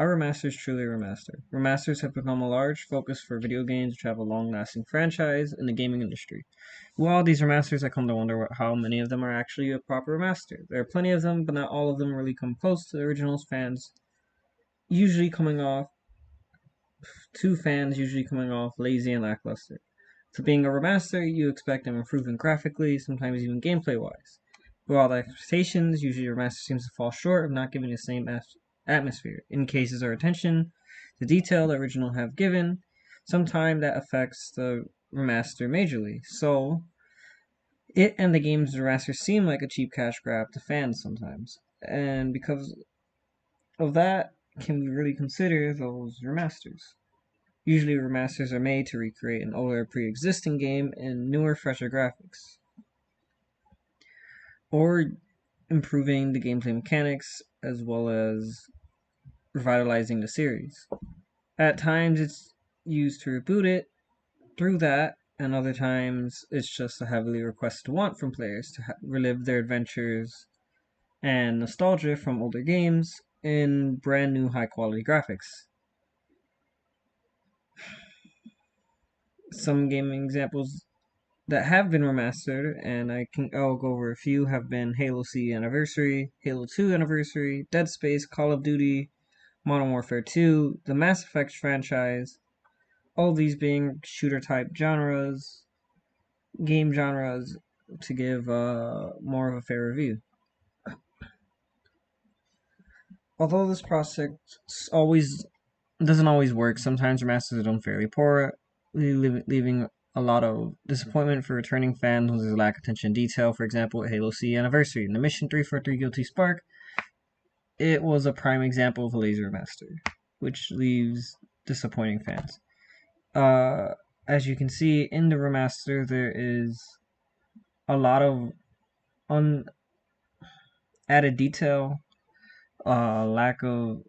Are remasters truly a remaster? Remasters have become a large focus for video games which have a long-lasting franchise in the gaming industry. With all these remasters, I come to wonder how many of them are actually a proper remaster. There are plenty of them, but not all of them really come close to the originals. Fans usually coming off lazy and lackluster. So being a remaster, you expect them improving graphically, sometimes even gameplay-wise. With all the expectations, usually a remaster seems to fall short of not giving the same atmosphere, in cases or attention to detail the original have given. Sometimes that affects the remaster majorly. So it and the game's remaster seem like a cheap cash grab to fans sometimes. And because of that, can we really consider those remasters? Usually remasters are made to recreate an older pre-existing game in newer, fresher graphics, or improving the gameplay mechanics as well as revitalizing the series. At times it's used to reboot it through that, and other times it's just a heavily requested want from players to relive their adventures and nostalgia from older games in brand new high quality graphics. Some gaming examples that have been remastered, and I'll go over a few, have been Halo C Anniversary, Halo 2 Anniversary, Dead Space, Call of Duty, Modern Warfare 2, the Mass Effect franchise, all these being shooter type game genres, to give more of a fair review. Although this process always doesn't always work, sometimes remasters are done fairly poor, leaving a lot of disappointment for returning fans when there's a lack of attention to detail. For example, Halo C Anniversary, in the Mission 343 Guilty Spark, it was a prime example of a lazy remaster, which leaves disappointing fans. As you can see in the remaster, there is a lot of added detail, lack of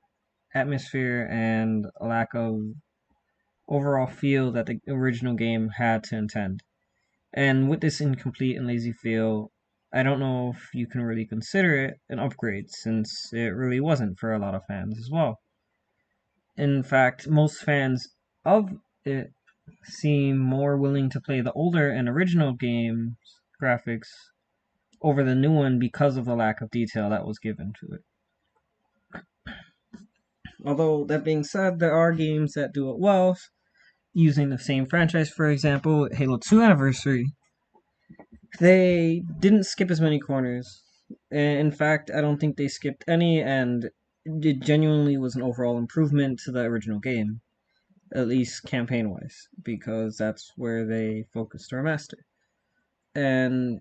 atmosphere, and a lack of overall feel that the original game had to intend. And with this incomplete and lazy feel, I don't know if you can really consider it an upgrade, since it really wasn't for a lot of fans as well. In fact, most fans of it seem more willing to play the older and original game's graphics over the new one because of the lack of detail that was given to it. Although, that being said, there are games that do it well, using the same franchise. For example, Halo 2 Anniversary, they didn't skip as many corners. In fact, I don't think they skipped any, and it genuinely was an overall improvement to the original game, at least campaign-wise, because that's where they focused their master. And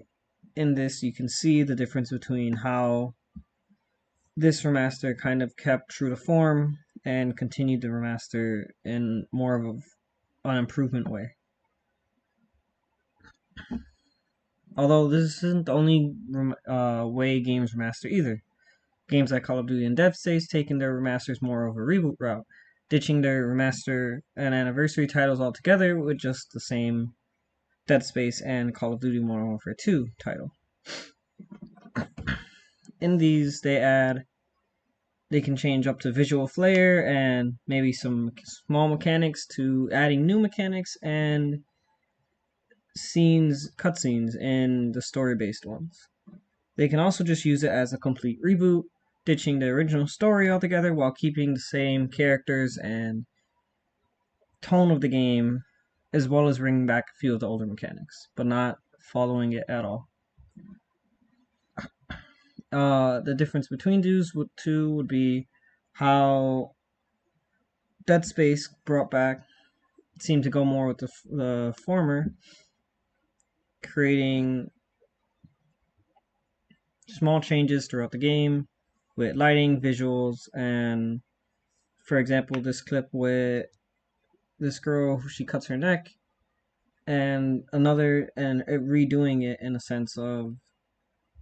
in this, you can see the difference between how this remaster kind of kept true to form and continued the remaster in more of an improvement way. Although this isn't the only way games remaster either. Games like Call of Duty and Dead Space taking their remasters more of a reboot route, ditching their remaster and anniversary titles altogether with just the same Dead Space and Call of Duty Modern Warfare 2 title. In these, they can change up to visual flair and maybe some small mechanics to adding new mechanics and cutscenes in the story-based ones. They can also just use it as a complete reboot, ditching the original story altogether while keeping the same characters and tone of the game, as well as bringing back a few of the older mechanics, but not following it at all. The difference between these two would be how Dead Space seemed to go more with the former, creating small changes throughout the game with lighting, visuals, and for example, this clip with this girl, she cuts her neck, and redoing it in a sense of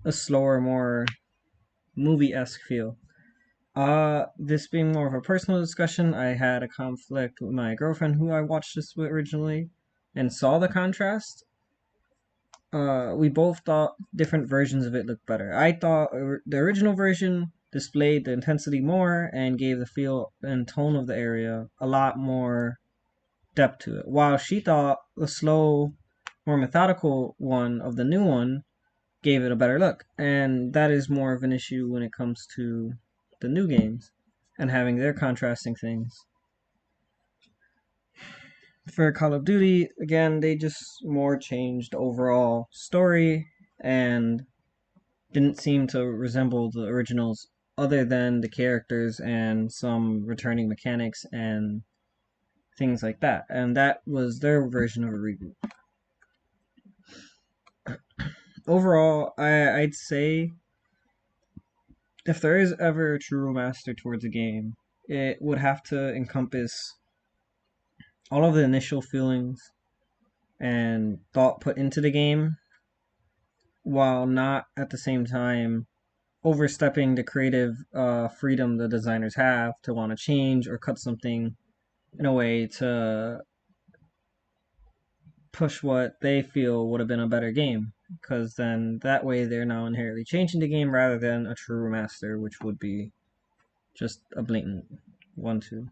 a slower, more movie-esque feel. This being more of a personal discussion, I had a conflict with my girlfriend who I watched this with originally and saw the contrast. We both thought different versions of it looked better. I thought the original version displayed the intensity more and gave the feel and tone of the area a lot more depth to it. While she thought the slow, more methodical one of the new one gave it a better look. And that is more of an issue when it comes to the new games and having their contrasting things. For Call of Duty, again, they just more changed overall story and didn't seem to resemble the originals other than the characters and some returning mechanics and things like that. And that was their version of a reboot. Overall, I'd say if there is ever a true remaster towards a game, it would have to encompass all of the initial feelings and thought put into the game while not at the same time overstepping the creative freedom the designers have to want to change or cut something in a way to push what they feel would have been a better game. Because then that way they're now inherently changing the game rather than a true remaster, which would be just a blatant 1-2.